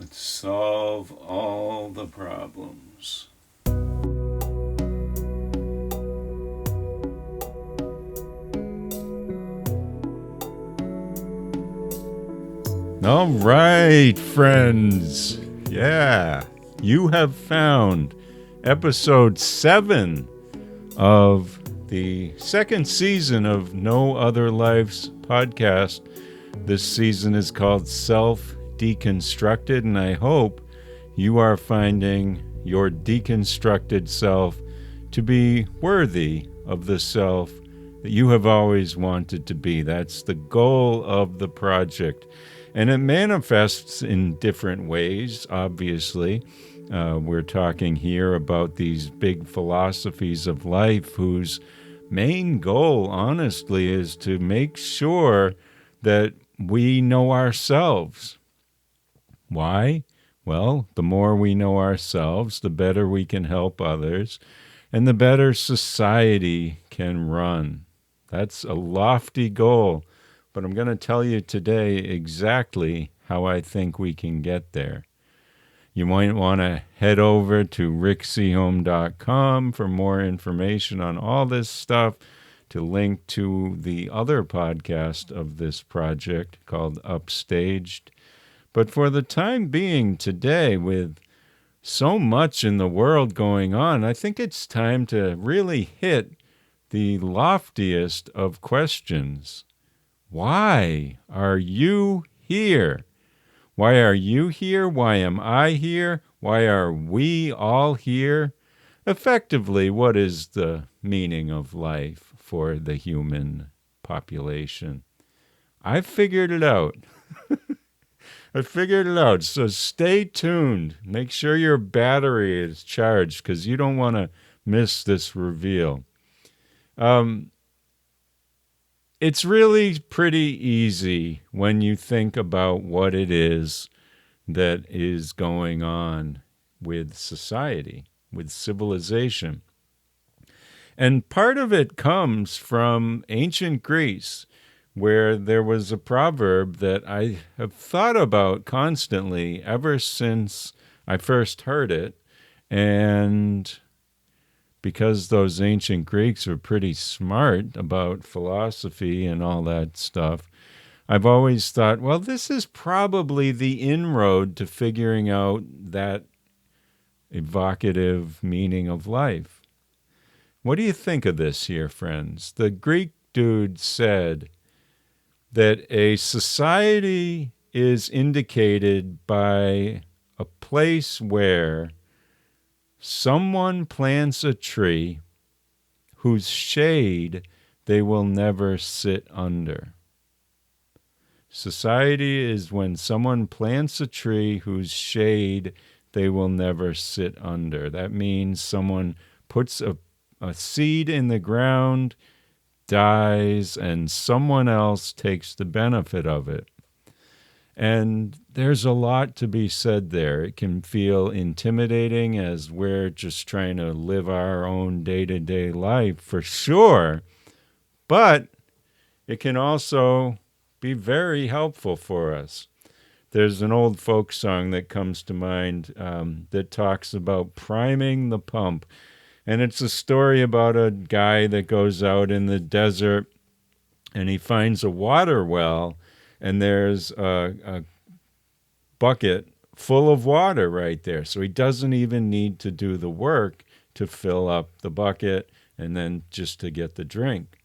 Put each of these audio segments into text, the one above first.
Let's solve all the problems. All right, friends. Yeah, you have found episode 7 of the second season of No Other Lives podcast. This season is called Deconstructed, and I hope you are finding your deconstructed self to be worthy of the self that you have always wanted to be. That's the goal of the project. And it manifests in different ways, obviously. We're talking here about these big philosophies of life whose main goal, honestly, is to make sure that we know ourselves. Why? Well, the more we know ourselves, the better we can help others, and the better society can run. That's a lofty goal. But I'm going to tell you today exactly how I think we can get there. You might want to head over to rickseaholm.com for more information on all this stuff, to link to the other podcast of this project called Upstaged. But for the time being today, with so much in the world going on, I think it's time to really hit the loftiest of questions. Why are you here? Why are you here? Why am I here? Why are we all here? Effectively, what is the meaning of life for the human population? I figured it out. So stay tuned. Make sure your battery is charged because you don't want to miss this reveal. It's really pretty easy when you think about what it is that is going on with society, with civilization. And part of it comes from ancient Greece, where there was a proverb that I have thought about constantly ever since I first heard it. And because those ancient Greeks were pretty smart about philosophy and all that stuff, I've always thought, well, this is probably the inroad to figuring out that evocative meaning of life. What do you think of this here, friends? The Greek dude said that a society is indicated by a place where someone plants a tree whose shade they will never sit under. Society is when someone plants a tree whose shade they will never sit under. That means someone puts a seed in the ground, dies, and someone else takes the benefit of it. And there's a lot to be said there. It can feel intimidating as we're just trying to live our own day-to-day life, for sure. But it can also be very helpful for us. There's an old folk song that comes to mind that talks about priming the pump. And it's a story about a guy that goes out in the desert and he finds a water well, and there's a bucket full of water right there. So he doesn't even need to do the work to fill up the bucket and then just to get the drink.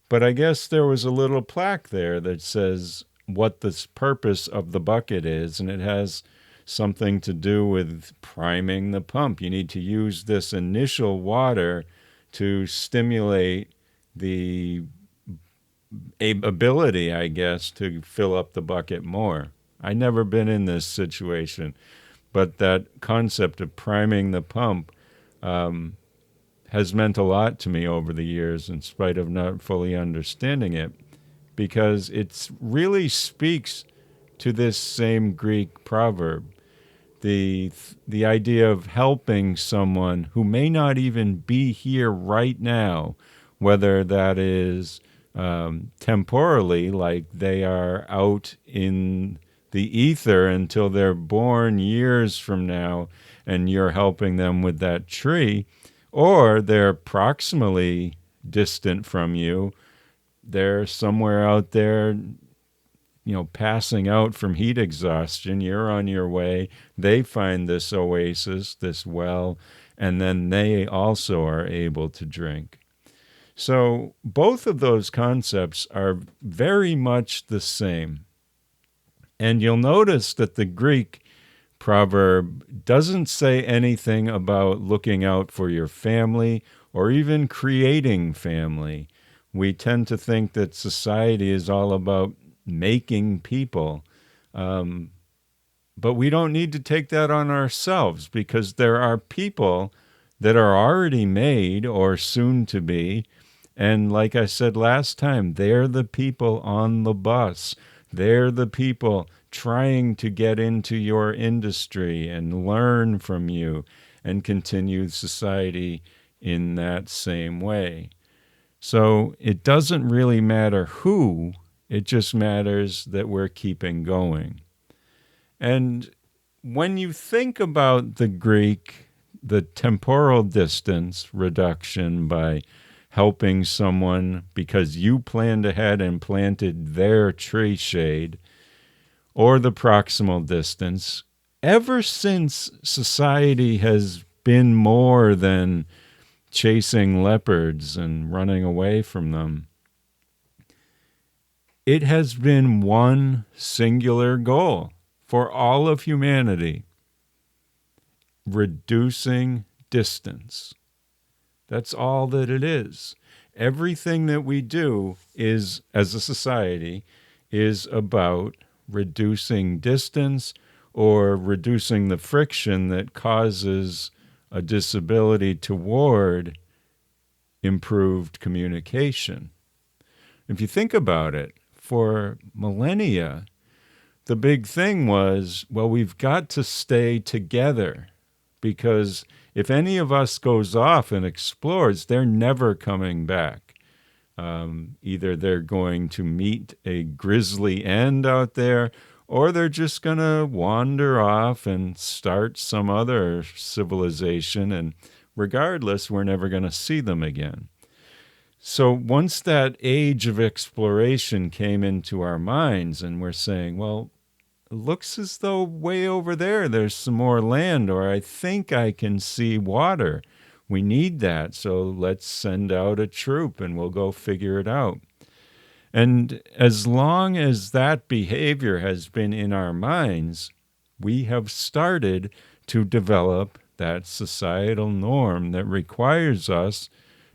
But I guess there was a little plaque there that says what the purpose of the bucket is, and it has something to do with priming the pump. You need to use this initial water to stimulate the ability, I guess, to fill up the bucket more. I've never been in this situation, but that concept of priming the pump has meant a lot to me over the years, in spite of not fully understanding it, because it really speaks to this same Greek proverb. The idea of helping someone who may not even be here right now, whether that is temporally, like they are out in the ether until they're born years from now and you're helping them with that tree, or they're proximally distant from you. They're somewhere out there, passing out from heat exhaustion. You're on your way. They find this oasis, this well, and then they also are able to drink. So both of those concepts are very much the same. And you'll notice that the Greek proverb doesn't say anything about looking out for your family or even creating family. We tend to think that society is all about making people. But we don't need to take that on ourselves, because there are people that are already made or soon to be. And like I said last time, they're the people on the bus. They're the people trying to get into your industry and learn from you and continue society in that same way. So it doesn't really matter who, it just matters that we're keeping going. And when you think about the Greek, the temporal distance reduction by helping someone because you planned ahead and planted their tree shade, or the proximal distance, ever since society has been more than chasing leopards and running away from them, it has been one singular goal for all of humanity: reducing distance. That's all that it is. Everything that we do is, as a society, is about reducing distance or reducing the friction that causes a disability toward improved communication. If you think about it, for millennia, the big thing was, well, we've got to stay together, because if any of us goes off and explores, they're never coming back. Either they're going to meet a grisly end out there, or they're just going to wander off and start some other civilization, and regardless, we're never going to see them again. So once that age of exploration came into our minds and we're saying, well, it looks as though way over there's some more land, or I think I can see water. We need that, so let's send out a troop and we'll go figure it out. And as long as that behavior has been in our minds, we have started to develop that societal norm that requires us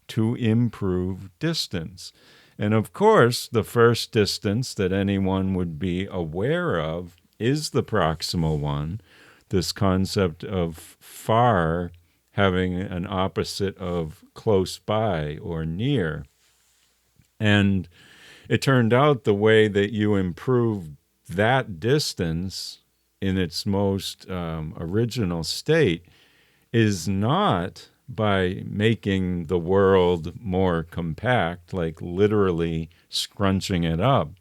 to improve distance. And of course, the first distance that anyone would be aware of is the proximal one, this concept of far having an opposite of close by or near. And it turned out the way that you improve that distance in its most original state is not by making the world more compact, like literally scrunching it up.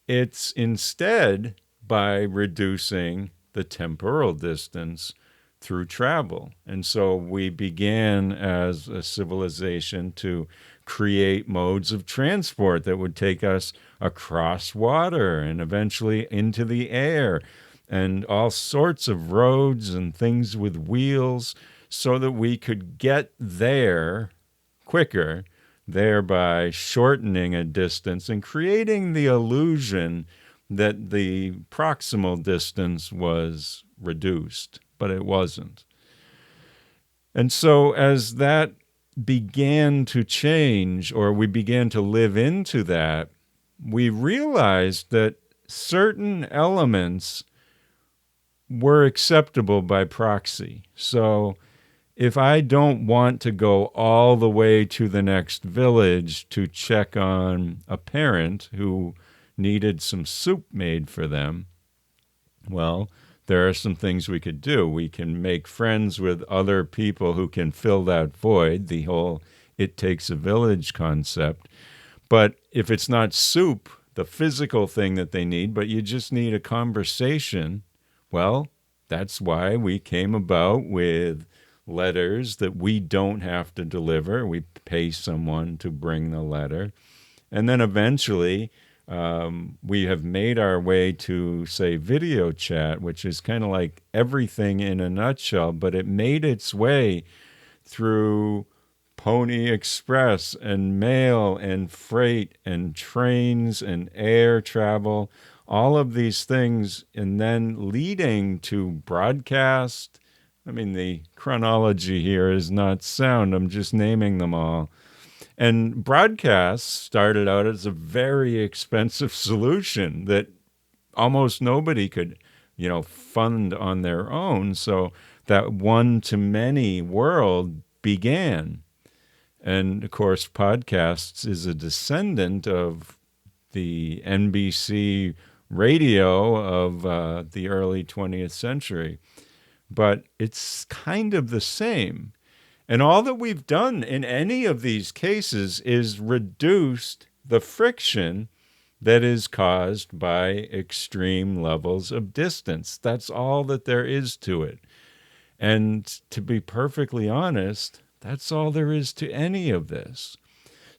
It's instead by reducing the temporal distance through travel. And so we began as a civilization to create modes of transport that would take us across water and eventually into the air, and all sorts of roads and things with wheels, so that we could get there quicker, thereby shortening a distance and creating the illusion that the proximal distance was reduced, but it wasn't. And so as that began to change, or we began to live into that, we realized that certain elements were acceptable by proxy. So if I don't want to go all the way to the next village to check on a parent who needed some soup made for them, well, there are some things we could do. We can make friends with other people who can fill that void, the whole it takes a village concept. But if it's not soup the physical thing that they need, but you just need a conversation. Well, that's why we came about with letters that we don't have to deliver. We pay someone to bring the letter. And then eventually, we have made our way to, say, video chat, which is kind of like everything in a nutshell, but it made its way through Pony Express and mail and freight and trains and air travel, all of these things, and then leading to broadcast. I mean, the chronology here is not sound. I'm just naming them all. And broadcasts started out as a very expensive solution that almost nobody could, fund on their own. So that one-to-many world began. And, of course, podcasts is a descendant of the NBC radio of the early 20th century. But it's kind of the same. And all that we've done in any of these cases is reduced the friction that is caused by extreme levels of distance. That's all that there is to it. And to be perfectly honest, that's all there is to any of this.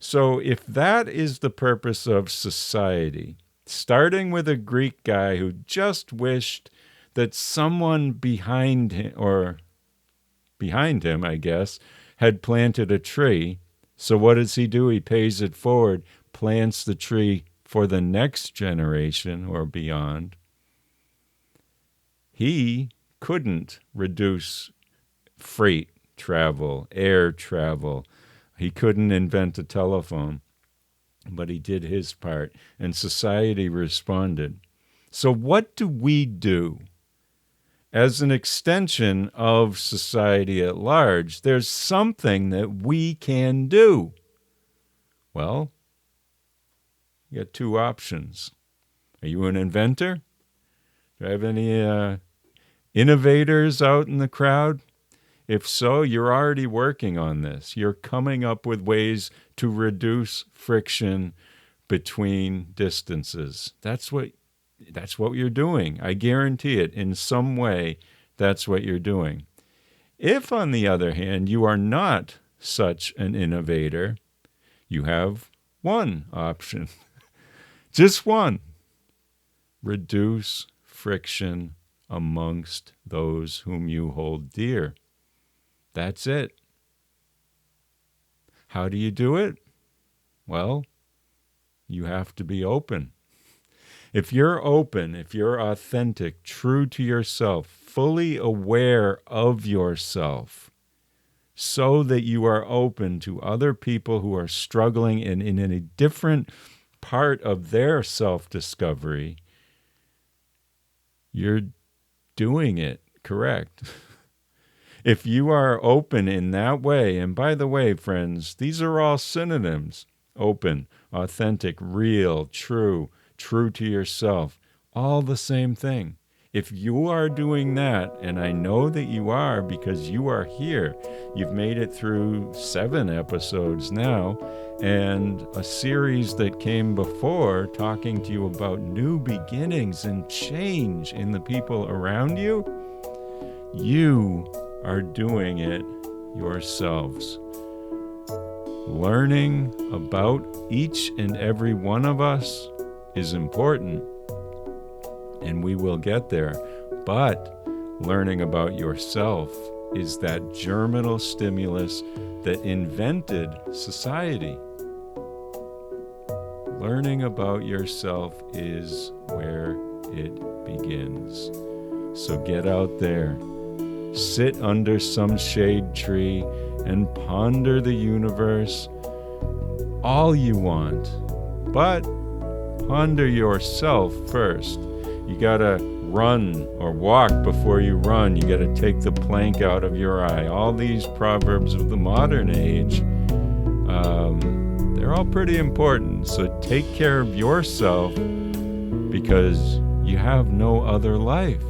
So if that is the purpose of society, starting with a Greek guy who just wished that someone behind him, I guess, had planted a tree. So what does he do? He pays it forward, plants the tree for the next generation or beyond. He couldn't reduce freight travel, air travel. He couldn't invent a telephone, but he did his part, and society responded. So what do we do? As an extension of society at large, there's something that we can do. Well, you got two options. Are you an inventor? Do I have any innovators out in the crowd? If so, you're already working on this. You're coming up with ways to reduce friction between distances. That's what you're doing. I guarantee it. In some way, that's what you're doing. If, on the other hand, you are not such an innovator, you have one option. Just one. Reduce friction amongst those whom you hold dear. That's it. How do you do it? Well, you have to be open. If you're open, if you're authentic, true to yourself, fully aware of yourself, so that you are open to other people who are struggling and in a different part of their self-discovery, you're doing it correct. If you are open in that way, and by the way, friends, these are all synonyms: open, authentic, real, true to yourself, all the same thing. If you are doing that, and I know that you are because you are here, you've made it through 7 episodes now, and a series that came before talking to you about new beginnings and change in the people around you, you are doing it yourselves. Learning about each and every one of us is important, and we will get there. But learning about yourself is that germinal stimulus that invented society. Learning about yourself is where it begins. So get out there, sit under some shade tree, and ponder the universe all you want. But ponder yourself first. You gotta run or walk before you run. You gotta take the plank out of your eye. All these proverbs of the modern age, they're all pretty important. So take care of yourself, because you have no other life.